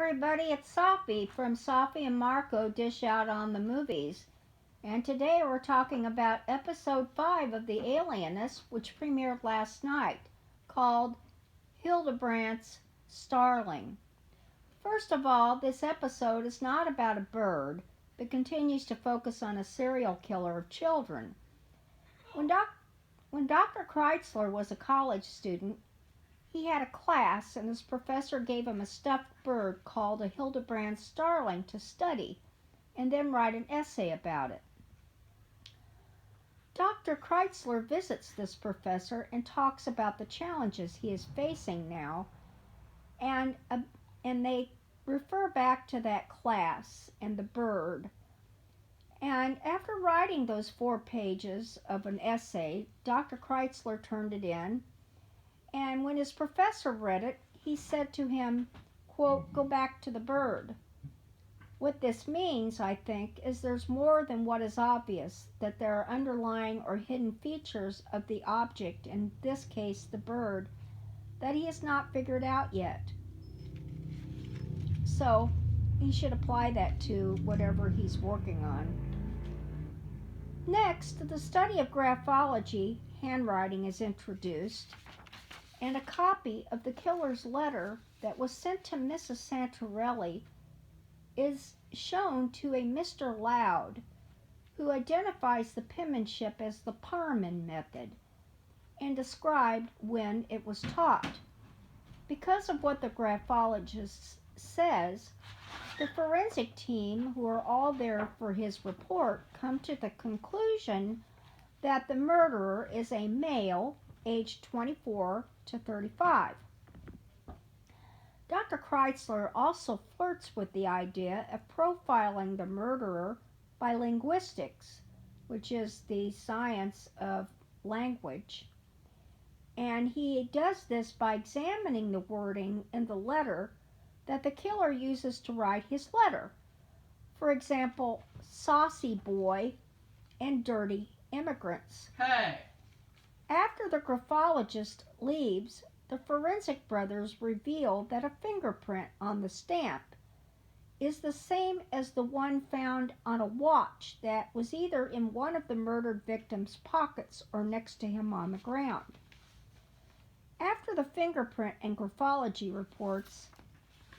everybody, it's Sophie from Sophie and Marco Dish Out on the Movies. And today we're talking about episode 5 of The Alienist, which premiered last night, called Hildebrandt's Starling. First of all, this episode is not about a bird, but continues to focus on a serial killer of children. When, when Dr. Kreitzler was a college student, he had a class, and his professor gave him a stuffed bird called a Hildebrand starling to study, and then write an essay about it. Dr. Kreitzler visits this professor and talks about the challenges he is facing now, and they refer back to that class and the bird. And after writing those 4 pages of an essay, Dr. Kreitzler turned it in. And when his professor read it, he said to him, quote, "Go back to the bird." What this means, I think, is there's more than what is obvious, that there are underlying or hidden features of the object, in this case the bird, that he has not figured out yet. So he should apply that to whatever he's working on. Next, the study of graphology, handwriting, is introduced, and a copy of the killer's letter that was sent to Mrs. Santarelli is shown to a Mr. Loud, who identifies the penmanship as the Parman method and described when it was taught. Because of what the graphologist says, the forensic team, who are all there for his report, come to the conclusion that the murderer is a male aged 24 to 35. Dr. Kreitzler also flirts with the idea of profiling the murderer by linguistics, which is the science of language. And he does this by examining the wording in the letter that the killer uses to write his letter. For example, saucy boy and dirty immigrants. Hey! After the graphologist leaves, the forensic brothers reveal that a fingerprint on the stamp is the same as the one found on a watch that was either in one of the murdered victim's pockets or next to him on the ground. After the fingerprint and graphology reports,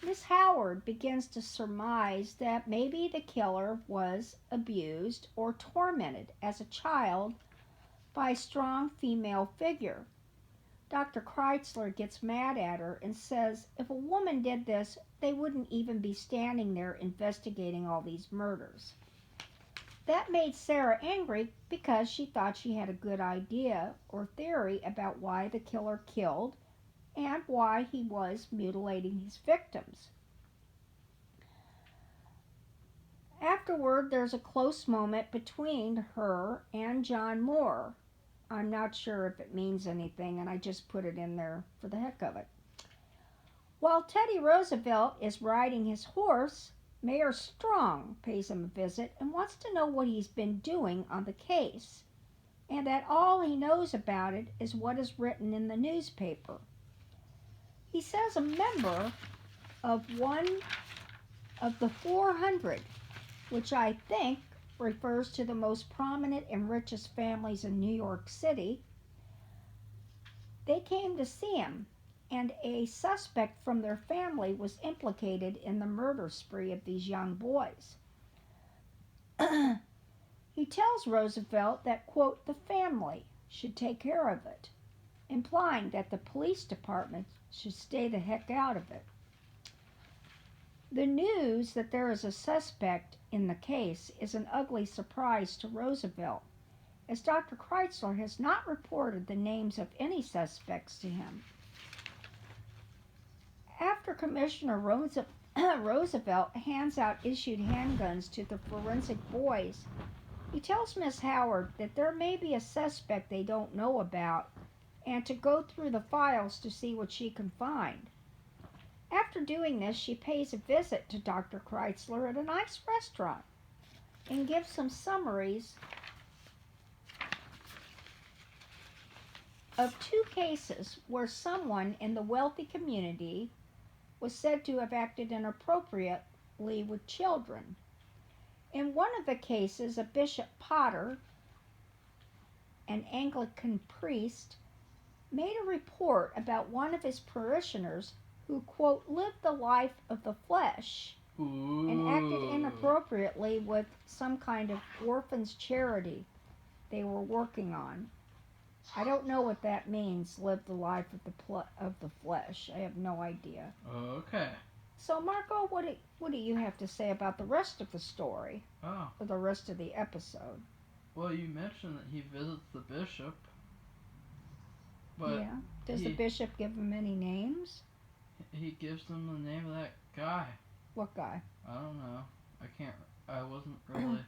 Miss Howard begins to surmise that maybe the killer was abused or tormented as a child by a strong female figure. Dr. Kreitzler gets mad at her and says if a woman did this, they wouldn't even be standing there investigating all these murders. That made Sarah angry because she thought she had a good idea or theory about why the killer killed and why he was mutilating his victims. Afterward, there's a close moment between her and John Moore. I'm not sure if it means anything, and I just put it in there for the heck of it. While Teddy Roosevelt is riding his horse, Mayor Strong pays him a visit and wants to know what he's been doing on the case, and that all he knows about it is what is written in the newspaper. He says a member of one of the 400, which I think refers to the most prominent and richest families in New York City, they came to see him, and a suspect from their family was implicated in the murder spree of these young boys. He tells Roosevelt that, quote, the family should take care of it, implying that the police department should stay the heck out of it. The news that there is a suspect in the case is an ugly surprise to Roosevelt, as Dr. Kreitzler has not reported the names of any suspects to him. After Commissioner Roosevelt hands out issued handguns to the forensic boys, he tells Miss Howard that there may be a suspect they don't know about and to go through the files to see what she can find. After doing this, she pays a visit to Dr. Kreitzler at a nice restaurant and gives some summaries of 2 cases where someone in the wealthy community was said to have acted inappropriately with children. In one of the cases, a Bishop Potter, an Anglican priest, made a report about one of his parishioners who, quote, lived the life of the flesh and acted inappropriately with some kind of orphans charity they were working on. I don't know what that means, live the life of the flesh. I have no idea. Okay. So, Marco, what do you have to say about the rest of the story? Oh. Or the rest of the episode? Well, you mentioned that he visits the bishop. But yeah. Does the bishop give him any names? He gives them the name of that guy. What guy? I don't know. I wasn't really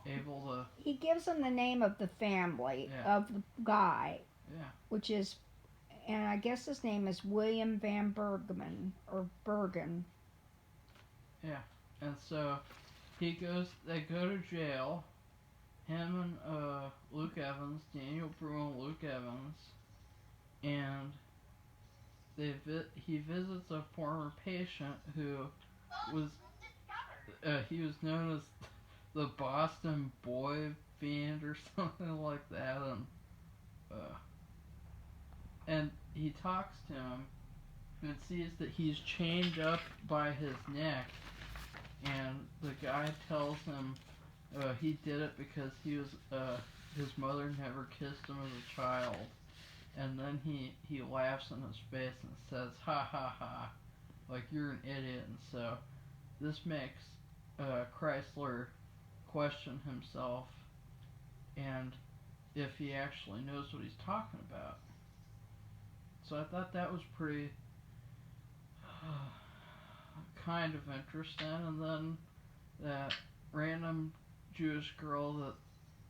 able to... He gives them the name of the family of the guy. Yeah. Which is, and I guess his name is William Van Bergen, or Bergen. Yeah. And so they go to jail. Him and Luke Evans, Daniel Brew and Luke Evans, and he visits a former patient who was he was known as the Boston Boy Fiend or something like that, and he talks to him and sees that he's chained up by his neck, and the guy tells him he did it because his mother never kissed him as a child. And then he laughs in his face and says, ha ha ha, like you're an idiot. And so this makes Chrysler question himself and if he actually knows what he's talking about. So I thought that was pretty kind of interesting. And then that random Jewish girl that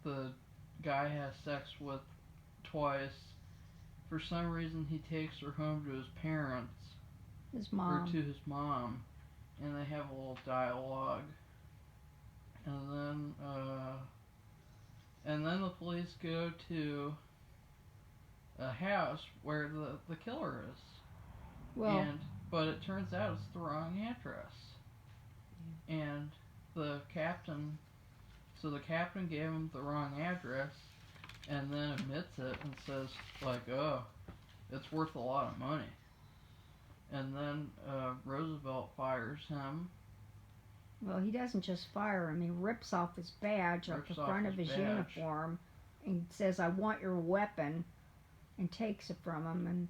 the guy has sex with twice, for some reason he takes her home to his parents. His mom. Or to his mom. And they have a little dialogue. And then the police go to a house where the killer is. Well, but it turns out it's the wrong address. And the captain gave him the wrong address and then admits it and says, like, oh, it's worth a lot of money. And then Roosevelt fires him. Well, he doesn't just fire him. He rips off his badge off the front of his uniform and says, I want your weapon, and takes it from him. And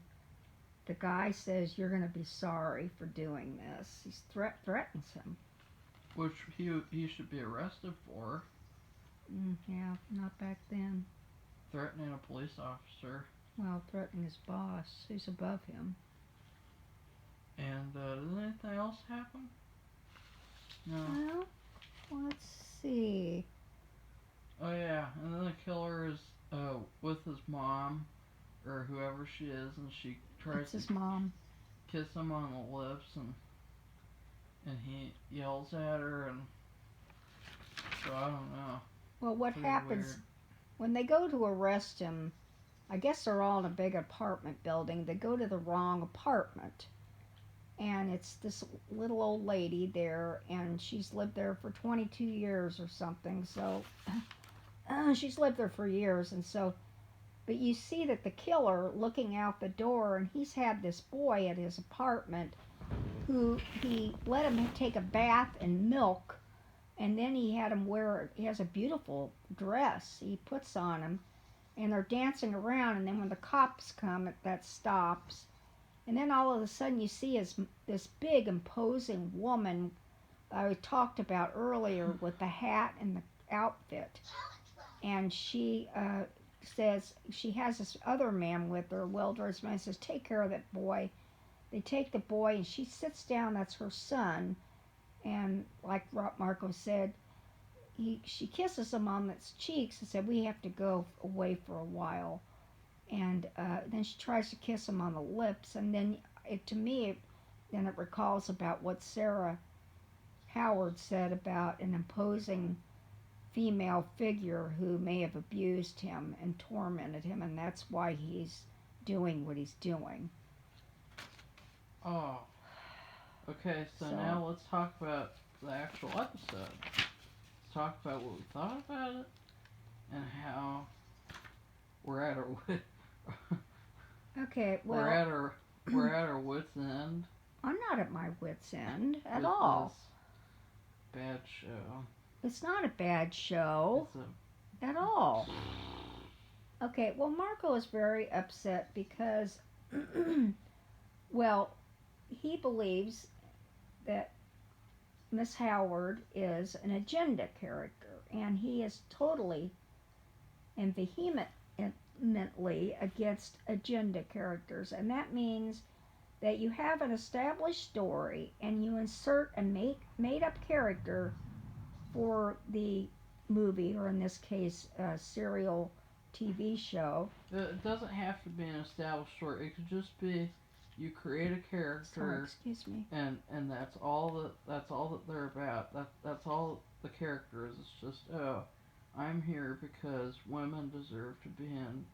the guy says, you're going to be sorry for doing this. He threatens him. Which he should be arrested for. Yeah, not back then. Threatening a police officer. Well, threatening his boss, who's above him. And did anything else happen? No. Well, let's see. Oh yeah, and then the killer is with his mom, or whoever she is, and she tries his mom. Kiss him on the lips, and he yells at her, and so I don't know. Well, what Pretty happens weird. When they go to arrest him, I guess they're all in a big apartment building. They go to the wrong apartment. And it's this little old lady there, and she's lived there for 22 years or something. So she's lived there for years, and so, but you see that the killer looking out the door, and he's had this boy at his apartment who he let him take a bath in milk, and then he had him he has a beautiful dress he puts on him, and they're dancing around, and then when the cops come, that stops. And then all of a sudden you see this big imposing woman I talked about earlier with the hat and the outfit. And she says, she has this other man with her, well-dressed man, says, take care of that boy. They take the boy and she sits down, that's her son. And like Marco said, she kisses him on his cheeks and said, we have to go away for a while. And then she tries to kiss him on the lips, and then it recalls about what Sarah Howard said about an imposing female figure who may have abused him and tormented him, and that's why he's doing what he's doing. Oh. Okay, so now let's talk about the actual episode. Let's talk about what we thought about it and how we're at our Okay, we're well, at our we're at our wits' end I'm not at my wits' end at with all. this bad show. It's not a bad show It's at all. Okay, well, Marco is very upset because, well, he believes that Miss Howard is an agenda character, and he is totally and vehemently against agenda characters, and that means that you have an established story and you insert a made up character for the movie, or in this case, a serial TV show. it doesn't have to be an established story. It could just be you create a character. Sorry, excuse me. And that's all that they're about. That's all the character is. It's just, oh, I'm here because women deserve to be in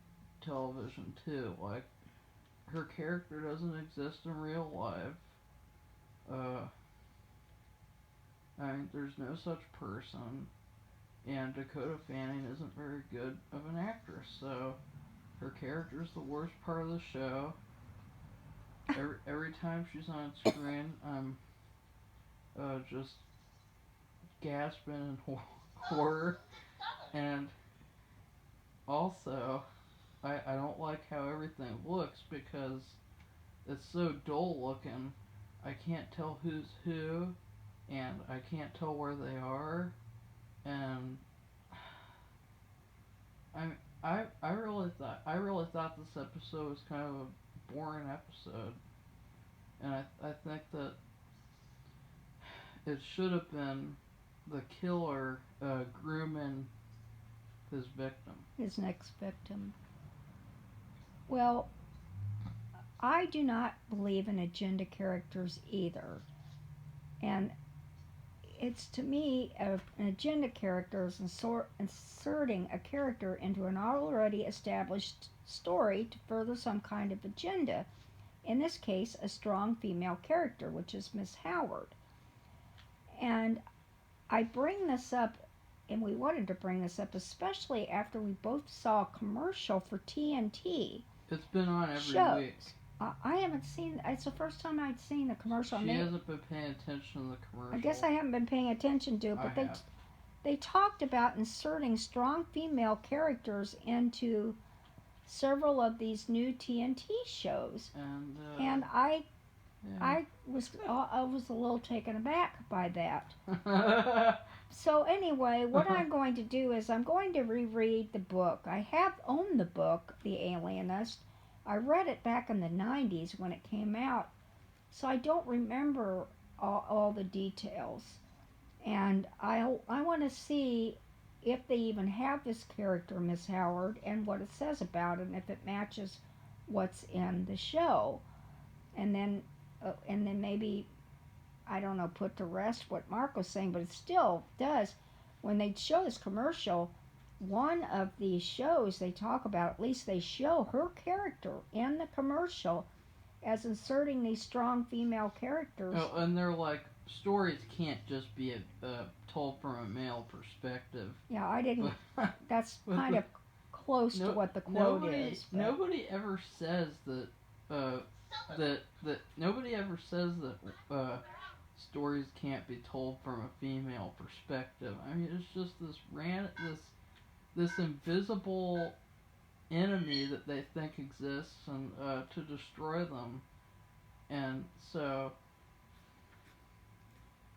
television too. Like, her character doesn't exist in real life. I mean, there's no such person, and Dakota Fanning isn't very good of an actress, so her character's the worst part of the show. Every time she's on screen, I'm just gasping in horror, and also I don't like how everything looks because it's so dull looking. I can't tell who's who, and I can't tell where they are, and I really thought this episode was kind of a boring episode, and I think that it should have been the killer grooming his victim. His next victim. Well, I do not believe in agenda characters either. And it's, to me, an agenda character is inserting a character into an already established story to further some kind of agenda. In this case, a strong female character, which is Miss Howard. And I bring this up, and we wanted to bring this up, especially after we both saw a commercial for TNT. It's been on every shows. week. I haven't seen. It's the first time I'd seen the commercial. She hasn't been paying attention to the commercial. I guess I haven't been paying attention to it, but they talked about inserting strong female characters into several of these new TNT shows, and I was a little taken aback by that. So anyway, what I'm going to do is I'm going to reread the book. I have owned the book, The Alienist. I read it back in the 90s when it came out, so I don't remember all the details. And I want to see if they even have this character, Miss Howard, and what it says about it, and if it matches what's in the show. And then maybe, I don't know, put to rest what Mark was saying, but it still does. When they show this commercial, one of the shows they talk about, at least they show her character in the commercial as inserting these strong female characters. Oh, and they're like, stories can't just be told from a male perspective. Yeah, I didn't. That's kind of close to what the quote is. But nobody ever says that. That nobody ever says that stories can't be told from a female perspective. I mean, it's just this invisible enemy that they think exists, and to destroy them. And so,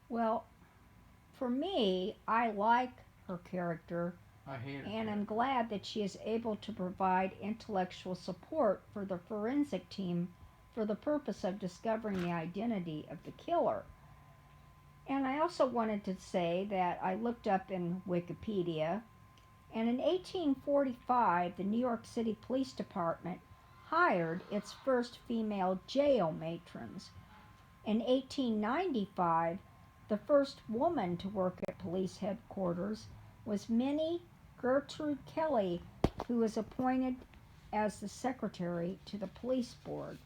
well, for me, I like her character, I hate her. And I'm glad that she is able to provide intellectual support for the forensic team for the purpose of discovering the identity of the killer. And I also wanted to say that I looked up in Wikipedia, and in 1845, the New York City Police Department hired its first female jail matrons. In 1895, the first woman to work at police headquarters was Minnie Gertrude Kelly, who was appointed as the secretary to the police board.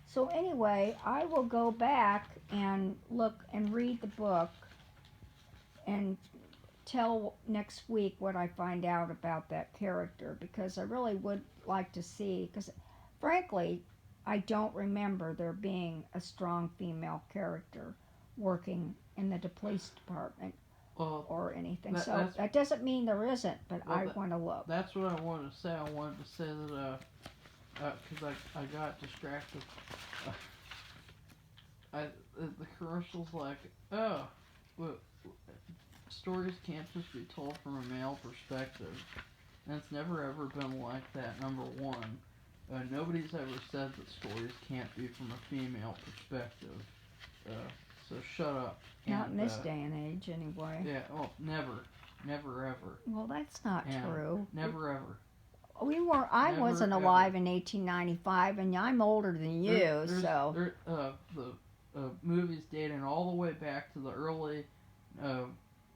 So anyway, I will go back and look and read the book and tell next week what I find out about that character, because I really would like to see, because frankly, I don't remember there being a strong female character working in the police department or anything. So that doesn't mean there isn't, but I want to look. That's what I wanted to say. I wanted to say that because I got distracted. The commercial's like, oh, well, stories can't just be told from a male perspective, and it's never ever been like that. Number one, nobody's ever said that stories can't be from a female perspective. So shut up. Not in this day and age, anyway. Yeah. Oh, never ever. Well, that's not true. Never ever. I wasn't alive in 1895, and I'm older than you, so. The movies dating all the way back to the early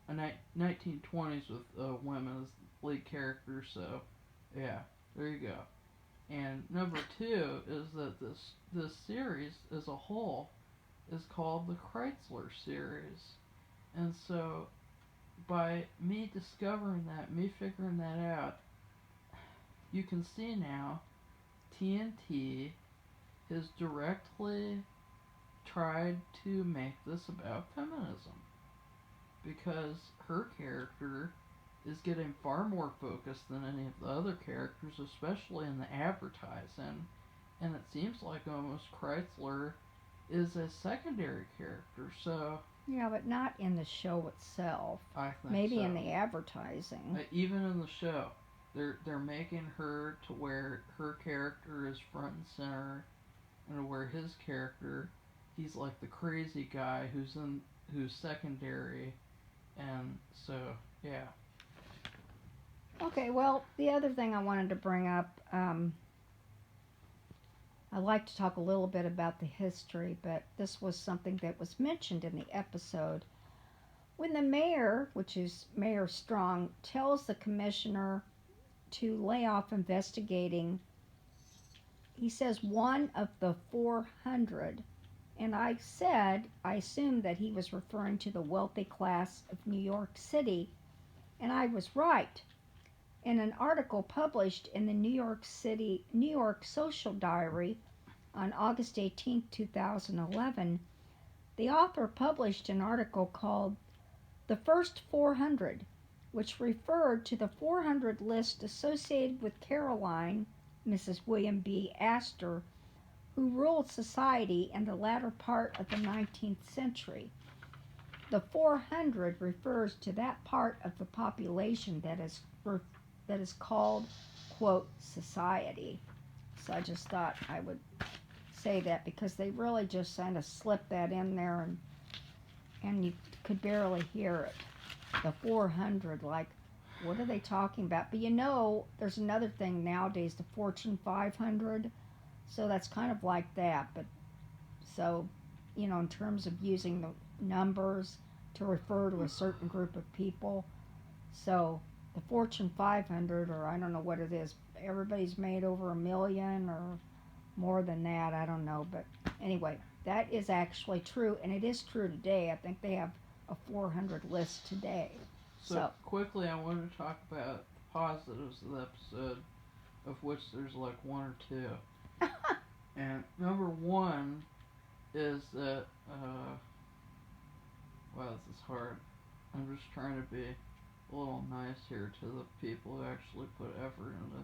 1920s with women as lead characters. So, yeah, there you go. And number two is that this series as a whole is called the Chrysler series, and so by me discovering that, me figuring that out, you can see now TNT has directly tried to make this about feminism, because her character is getting far more focus than any of the other characters, especially in the advertising, and it seems like almost Chrysler is a secondary character. So yeah, but not in the show itself. I think maybe so. In the advertising. Even in the show, they're making her to where her character is front and center, and where his character, he's like the crazy guy who's secondary, and so yeah. Okay, well, the other thing I wanted to bring up, I'd like to talk a little bit about the history, but this was something that was mentioned in the episode. When the mayor, which is Mayor Strong, tells the commissioner to lay off investigating, he says one of the 400. And I assumed that he was referring to the wealthy class of New York City, and I was right. In an article published in the New York Social Diary on August 18, 2011, the author published an article called The First 400, which referred to the 400 list associated with Caroline, Mrs. William B. Astor, who ruled society in the latter part of the 19th century. The 400 refers to that part of the population that is called, quote, society. So I just thought I would say that, because they really just kind of slipped that in there, and you could barely hear it. The 400, like, what are they talking about? But there's another thing nowadays, the Fortune 500. So that's kind of like that. But so, in terms of using the numbers to refer to a certain group of people. So the Fortune 500, or I don't know what it is, everybody's made over $1 million or more than that, I don't know. But anyway, that is actually true, and it is true today. I think they have a 400 list today. So quickly, I wanted to talk about the positives of the episode, of which there's like one or two. And number one is that, wow, this is hard. I'm just trying to be a little nice here to the people who actually put effort into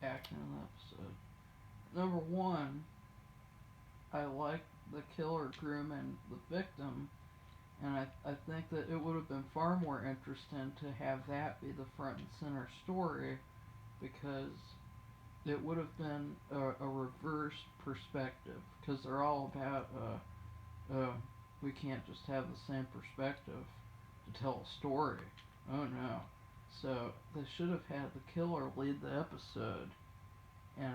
acting in the episode. Number one, I like the killer grooming the victim, and I think that it would have been far more interesting to have that be the front and center story, because it would have been a reverse perspective, because they're all about we can't just have the same perspective to tell a story. Oh no. So they should have had the killer lead the episode, and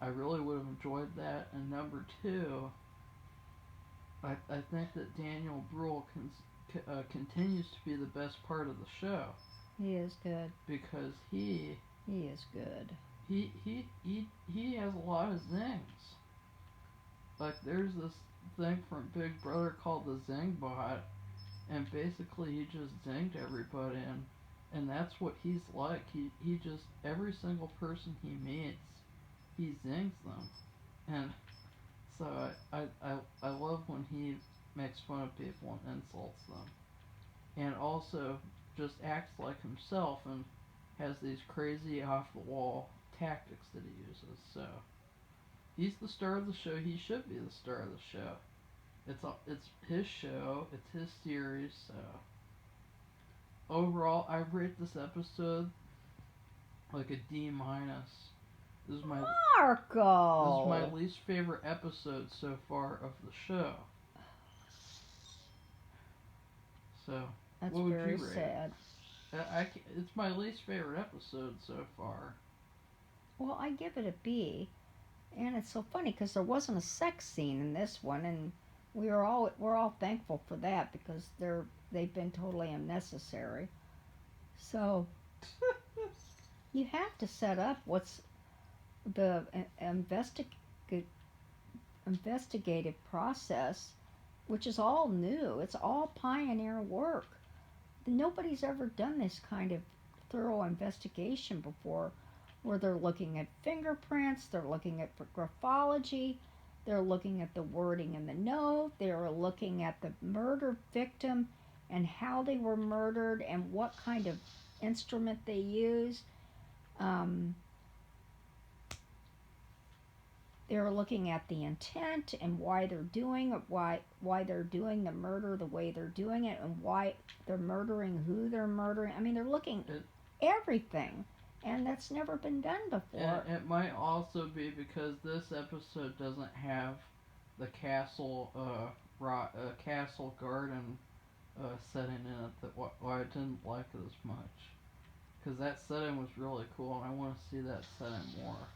I really would have enjoyed that. And number two, I think that Daniel Bruhl continues to be the best part of the show. He is good. Because he is good. He has a lot of zings. Like there's thing from Big Brother called the Zing Bot, and basically he just zinged everybody, and that's what he's like. He just every single person he meets, he zings them, and so I love when he makes fun of people and insults them, and also just acts like himself and has these crazy off the wall tactics that he uses. So he's the star of the show. He should be the star of the show. It's his show. It's his series. So overall, I rate this episode like a D minus. This is my Marco! least favorite episode so far of the show. So That's what would very you rate sad. it's my least favorite episode so far. Well, I give it a B, and it's so funny because there wasn't a sex scene in this one, and we're all thankful for that because they've been totally unnecessary. So you have to set up what's the investigative process, which is all new. It's all pioneer work. Nobody's ever done this kind of thorough investigation before, where they're looking at fingerprints, they're looking at graphology, they're looking at the wording in the note, they're looking at the murder victim and how they were murdered and what kind of instrument they used. Um, they're looking at the intent and why they're doing it, why they're doing the murder the way they're doing it, and why they're murdering who they're murdering. I mean, they're looking at everything, and that's never been done before. And it might also be because this episode doesn't have the castle garden setting in it. That why I didn't like it as much, because that setting was really cool, and I want to see that setting more.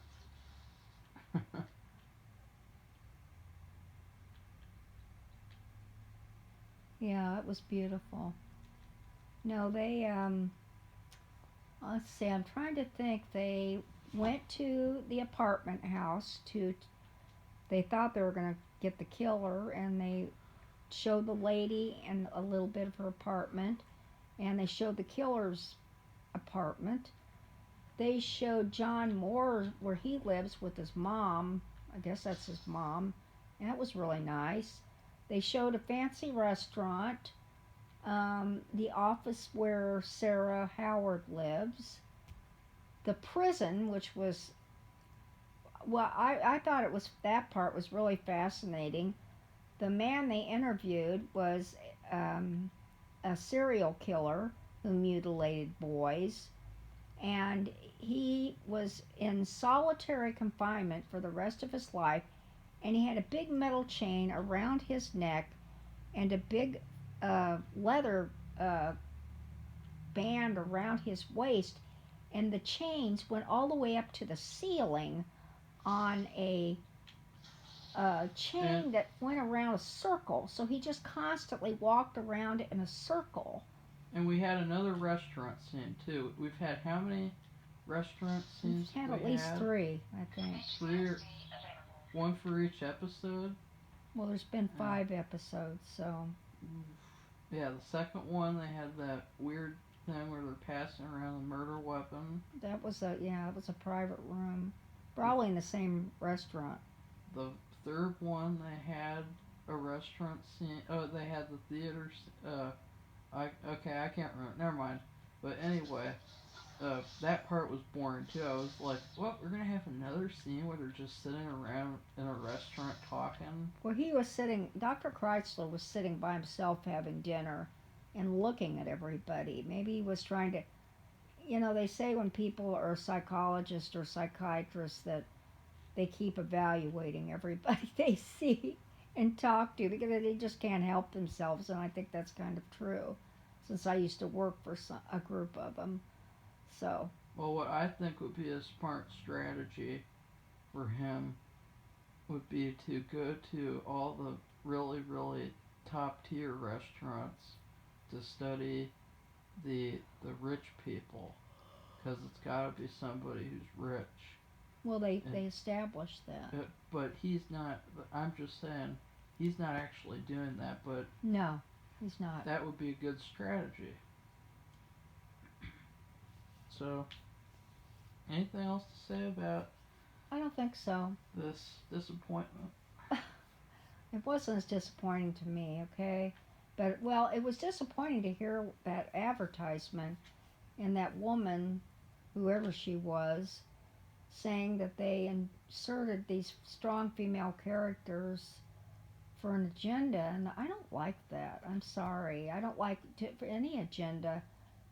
Yeah, it was beautiful. No, let's see, I'm trying to think. They went to the apartment house they thought they were going to get the killer, and they showed the lady and a little bit of her apartment, and they showed the killer's apartment. They showed John Moore where he lives with his mom. I guess that's his mom. And that was really nice. They showed a fancy restaurant, the office where Sarah Howard lives, the prison, which was, well, I thought that part was really fascinating. The man they interviewed was a serial killer who mutilated boys, and he was in solitary confinement for the rest of his life, and he had a big metal chain around his neck and a big leather band around his waist, and the chains went all the way up to the ceiling on a chain that went around a circle. So he just constantly walked around in a circle. And we had another restaurant scene too. We've had how many restaurant scenes? We've had at least 3, I think. 3 or one for each episode. Well, there's been 5 episodes, so. Yeah, the second one they had that weird thing where they're passing around the murder weapon. That was a private room, probably in the same restaurant. The third one they had a restaurant scene. Oh, they had the theater. I can't remember. Never mind. But anyway, that part was boring too. I was like, what? We're gonna have another scene where they're just sitting around in a restaurant talking? Well, Dr. Chrysler was sitting by himself having dinner and looking at everybody. Maybe he was trying to, they say when people are psychologists or psychiatrists that they keep evaluating everybody they see and talk to because they just can't help themselves, and I think that's kind of true since I used to work for a group of them. So. Well, what I think would be a smart strategy for him would be to go to all the really, really top tier restaurants to study the rich people, because it's got to be somebody who's rich. Well, they established that. But he's not. I'm just saying, he's not actually doing that, but No, he's not. that would be a good strategy. So, anything else to say about I don't think so. this disappointment? It wasn't as disappointing to me, okay? But, well, it was disappointing to hear that advertisement and that woman, whoever she was, saying that they inserted these strong female characters for an agenda, and I don't like that. I'm sorry. I don't like for any agenda.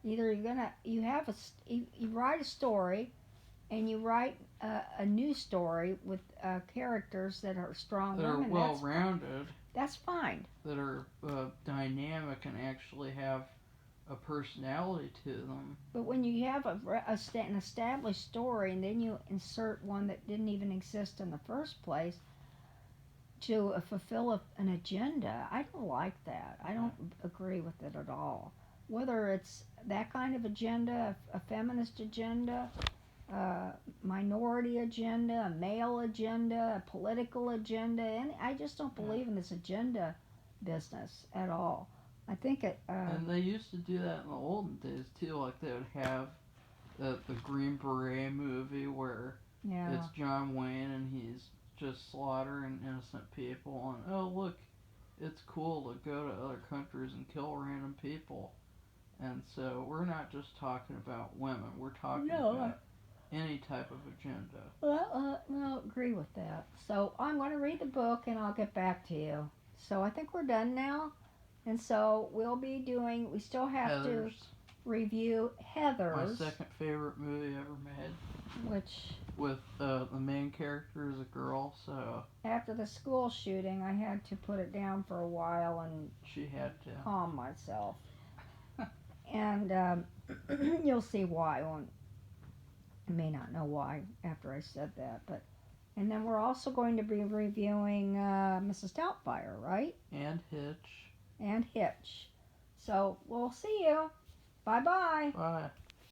Either you write a story, and you write a new story with characters that are strong That are women. well-rounded. That's fine. That are dynamic and actually have a personality to them. But when you have an established story and then you insert one that didn't even exist in the first place to fulfill an agenda, I don't like that. I don't agree with it at all. Whether it's that kind of agenda, a feminist agenda, minority agenda, a male agenda, a political agenda, and I just don't believe in this agenda business at all. I think it. And they used to do that in the olden days too. Like they would have the Green Beret movie where it's John Wayne and he's just slaughtering innocent people. And oh look, it's cool to go to other countries and kill random people. And so we're not just talking about women. We're talking about any type of agenda. Well, I'll agree with that. So I'm going to read the book and I'll get back to you. So I think we're done now. And so we still have to review Heathers. My second favorite movie ever made. Which? With the main character is a girl, so. After the school shooting, I had to put it down for a while and. She had to. Calm myself. And you'll see why. You may not know why after I said that, but. And then we're also going to be reviewing Mrs. Doubtfire, right? And Hitch. And Hitch. So we'll see you. Bye-bye. Bye.